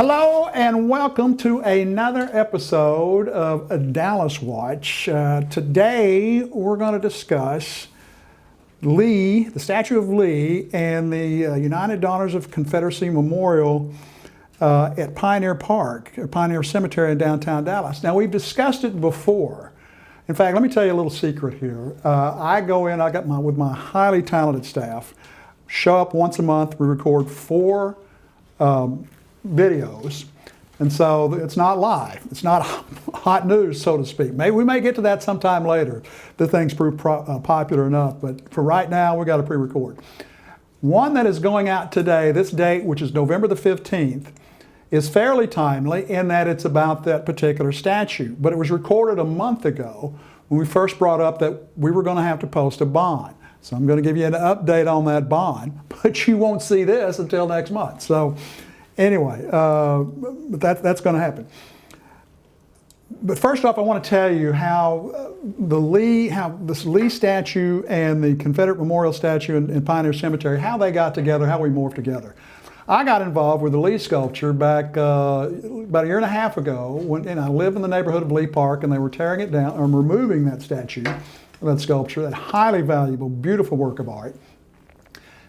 Hello and welcome to another episode of Dallas Watch. Today we're going to discuss Lee, the statue of Lee, and the United Daughters of Confederacy Memorial at Pioneer Park, Pioneer Cemetery in downtown Dallas. Now we've discussed it before. In fact, let me tell you a little secret here. I go in, with my highly talented staff, show up once a month, we record 4 videos, and so it's not live. It's not hot news, so to speak. Maybe we may get to that sometime later. The thing's prove popular enough, but for right now, we got to pre-record. One that is going out today, this date, which is November the 15th, is fairly timely in that it's about that particular statue, but it was recorded a month ago when we first brought up that we were going to have to post a bond. So I'm going to give you an update on that bond, but you won't see this until next month. So anyway, that's going to happen. But first off, I want to tell you how this Lee statue and the Confederate Memorial statue in Pioneer Cemetery, how they got together, how we morphed together. I got involved with the Lee sculpture back about a year and a half ago, and I live in the neighborhood of Lee Park, and they were tearing it down, or removing that statue, that sculpture, that highly valuable, beautiful work of art.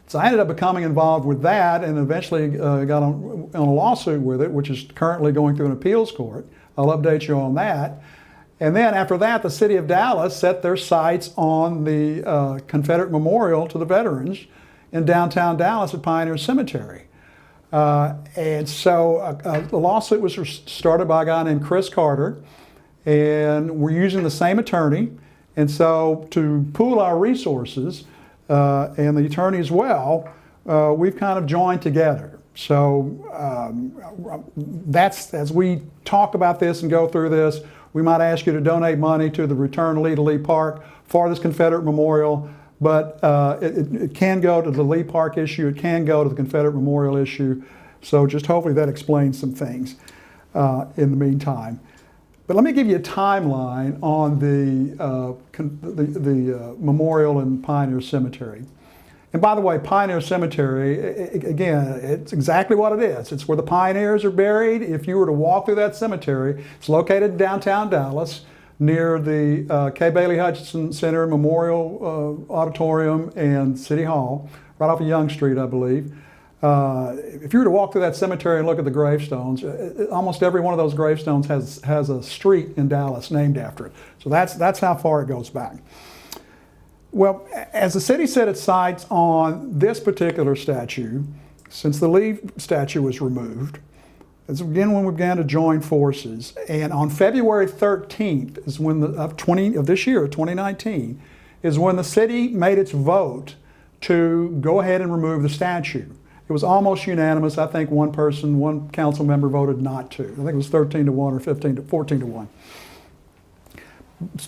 So I ended up becoming involved with that, and eventually got on a lawsuit with it, which is currently going through an appeals court. I'll update you on that. And then after that, the city of Dallas set their sights on the Confederate Memorial to the veterans in downtown Dallas at Pioneer Cemetery. And so the lawsuit was started by a guy named Chris Carter, and we're using the same attorney. And so to pool our resources, and the attorney as well, we've kind of joined together. So that's, as we talk about this and go through this, we might ask you to donate money to the Return Lee to Lee Park for this Confederate Memorial, but it can go to the Lee Park issue, it can go to the Confederate Memorial issue. So just hopefully that explains some things in the meantime. But let me give you a timeline on the memorial in Pioneer Cemetery. And by the way, Pioneer Cemetery, again, it's exactly what it is. It's where the pioneers are buried. If you were to walk through that cemetery, it's located in downtown Dallas near the K. Bailey Hutchinson Center Memorial Auditorium and City Hall, right off of Young Street, I believe. If you were to walk through that cemetery and look at the gravestones, almost every one of those gravestones has a street in Dallas named after it. So that's how far it goes back. Well, as the city set its sights on this particular statue, since the Lee statue was removed, it's again when we began to join forces. And on February 13th is when of this year, 2019, is when the city made its vote to go ahead and remove the statue. It was almost unanimous. I think one council member voted not to. I think it was 13 to 1 or 14 to 1.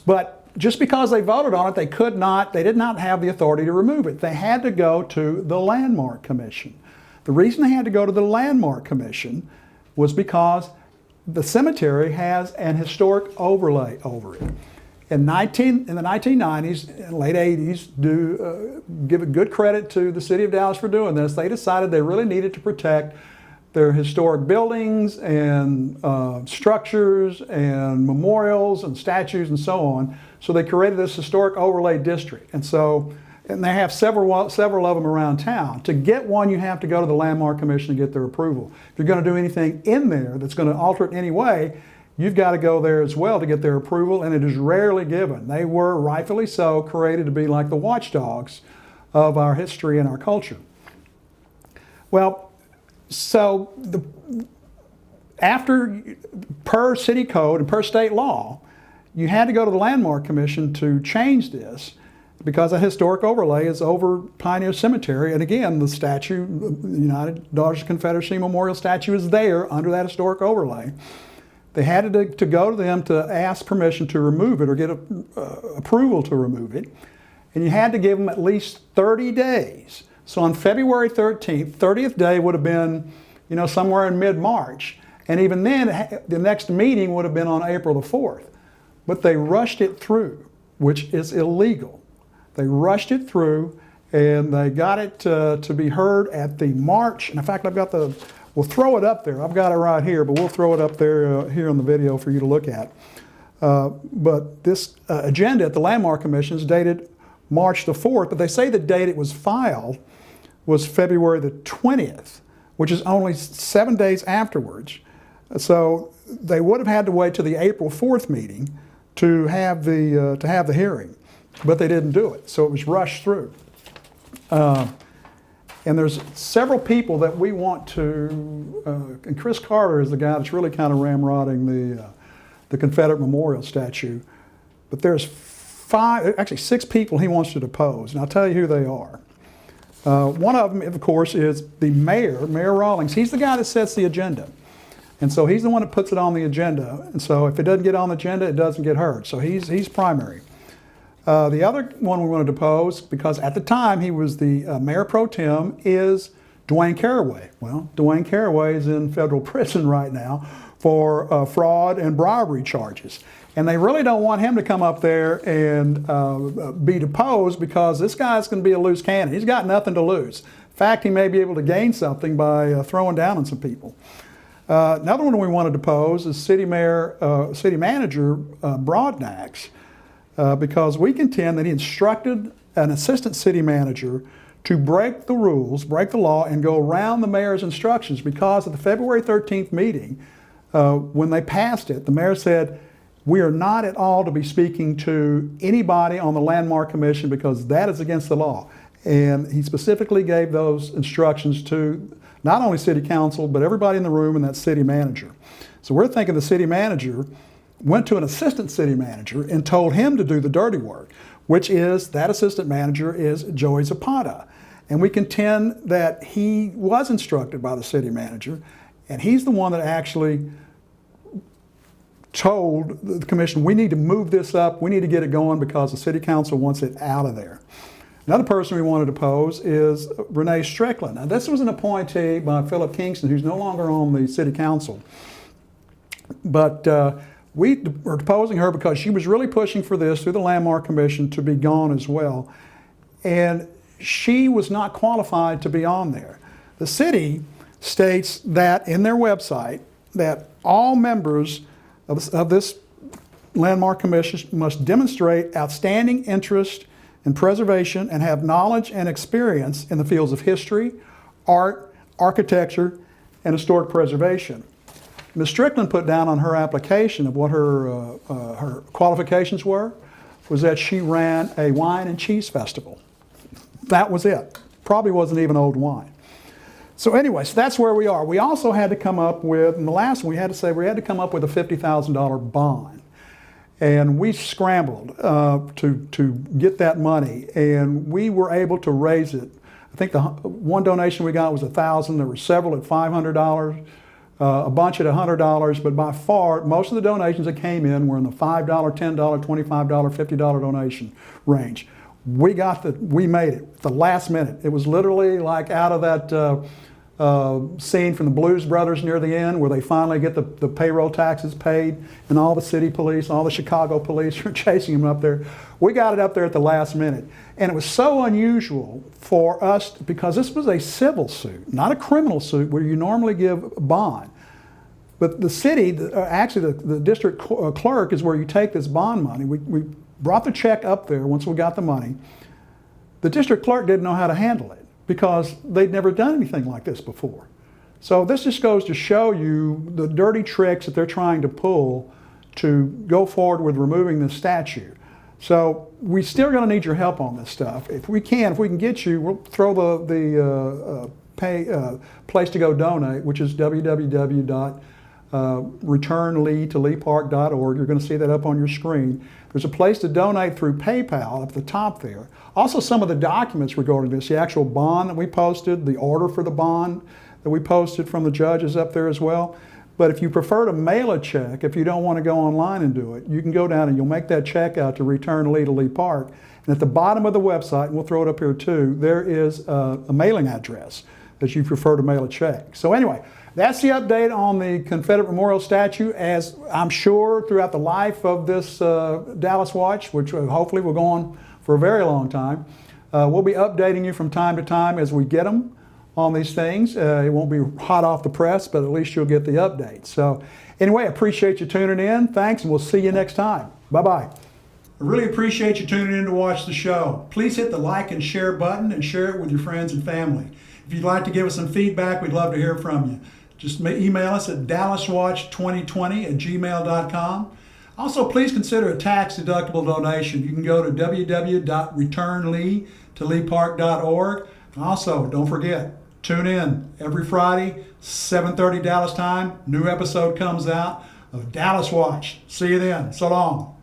But just because they voted on it, they did not have the authority to remove it. They had to go to the Landmark Commission. The reason they had to go to the Landmark Commission was because the cemetery has an historic overlay over it. In the 1990s and late 80s, give good credit to the city of Dallas for doing this. They decided they really needed to protect their historic buildings and structures and memorials and statues and so on. So they created this historic overlay district. And they have several of them around town. To get one, you have to go to the Landmark Commission and get their approval. If you're going to do anything in there that's going to alter it in any way, you've got to go there as well to get their approval, and it is rarely given. They were, rightfully so, created to be like the watchdogs of our history and our culture. Well, so per city code and per state law, you had to go to the Landmark Commission to change this because a historic overlay is over Pioneer Cemetery. And again, the statue, the United Daughters of Confederacy Memorial statue is there under that historic overlay. They had to go to them to ask permission to remove it or get approval to remove it. And you had to give them at least 30 days. So on February 13th, 30th day would have been, somewhere in mid-March. And even then, the next meeting would have been on April the 4th. But they rushed it through, which is illegal. They rushed it through, and they got it to be heard at the March. And in fact, I've got the We'll throw it up there. I've got it right here, but we'll throw it up there here on the video for you to look at. But this agenda at the Landmark Commission is dated March the 4th, but they say the date it was filed was February the 20th, which is only 7 days afterwards. So they would have had to wait to the April 4th meeting to have the hearing, but they didn't do it, so it was rushed through. And there's several people that we want to, and Chris Carter is the guy that's really kind of ramrodding the Confederate memorial statue, but there's actually 6 people he wants to depose, and I'll tell you who they are. One of them, of course, is the mayor, Mayor Rawlings. He's the guy that sets the agenda. And so he's the one that puts it on the agenda. And so if it doesn't get on the agenda, it doesn't get heard. So he's primary. The other one we want to depose, because at the time he was the mayor pro tem, is Dwayne Caraway. Well, Dwayne Caraway is in federal prison right now for fraud and bribery charges. And they really don't want him to come up there and be deposed, because this guy's going to be a loose cannon. He's got nothing to lose. In fact, he may be able to gain something by throwing down on some people. Another one we want to depose is City Manager Broadnax, because we contend that he instructed an assistant city manager to break the rules, break the law, and go around the mayor's instructions, because at the February 13th meeting, when they passed it, the mayor said, "We are not at all to be speaking to anybody on the Landmark Commission because that is against the law." And he specifically gave those instructions to not only city council, but everybody in the room and that city manager. So we're thinking the city manager went to an assistant city manager and told him to do the dirty work, which is, that assistant manager is Joey Zapata. And we contend that he was instructed by the city manager, and he's the one that actually told the commission, we need to move this up, we need to get it going because the city council wants it out of there. Another person we wanted to depose is Rene Strickland. Now, this was an appointee by Philip Kingston, who's no longer on the city council. But we were deposing her because she was really pushing for this through the Landmark Commission to be gone as well. And she was not qualified to be on there. The city states that in their website that all members of this Landmark Commission must demonstrate outstanding interest in preservation and have knowledge and experience in the fields of history, art, architecture, and historic preservation. Ms. Strickland put down on her application of what her qualifications were, was that she ran a wine and cheese festival. That was it. Probably wasn't even old wine. So anyway, so that's where we are. We also had to come up with, and the last one we had to come up with a $50,000 bond. And we scrambled to get that money, and we were able to raise it. I think the one donation we got was $1,000. There were several at $500, a bunch at $100, but by far, most of the donations that came in were in the $5, $10, $25, $50 donation range. We made it at the last minute. It was literally like out of that scene from the Blues Brothers near the end, where they finally get the payroll taxes paid, and all the city police, all the Chicago police are chasing them up there. We got it up there at the last minute. And it was so unusual for us, because this was a civil suit, not a criminal suit where you normally give a bond. But the city, actually the district clerk is where you take this bond money. We brought the check up there once we got the money. The district clerk didn't know how to handle it, because they'd never done anything like this before. So this just goes to show you the dirty tricks that they're trying to pull to go forward with removing this statue. So we're still going to need your help on this stuff. If we can get you, we'll throw the place to go donate, which is www.returnlee-to-leepark.org. You're going to see that up on your screen. There's a place to donate through PayPal up at the top there. Also, some of the documents regarding this, the actual bond that we posted, the order for the bond that we posted from the judges up there as well. But if you prefer to mail a check, if you don't want to go online and do it, you can go down and you'll make that check out to Return Lee to Lee Park. And at the bottom of the website, and we'll throw it up here too, there is a mailing address that you prefer to mail a check. So anyway, that's the update on the Confederate Memorial Statue. As I'm sure throughout the life of this Dallas Watch, which hopefully will go on for a very long time, we'll be updating you from time to time as we get them on these things. It won't be hot off the press, but at least you'll get the updates. So anyway, I appreciate you tuning in. Thanks, and we'll see you next time. Bye-bye. I really appreciate you tuning in to watch the show. Please hit the like and share button and share it with your friends and family. If you'd like to give us some feedback, we'd love to hear from you. Just email us at dallaswatch2020@gmail.com. Also, please consider a tax-deductible donation. You can go to www.returnlee.org. Also, don't forget, tune in every Friday, 7:30 Dallas time. New episode comes out of Dallas Watch. See you then. So long.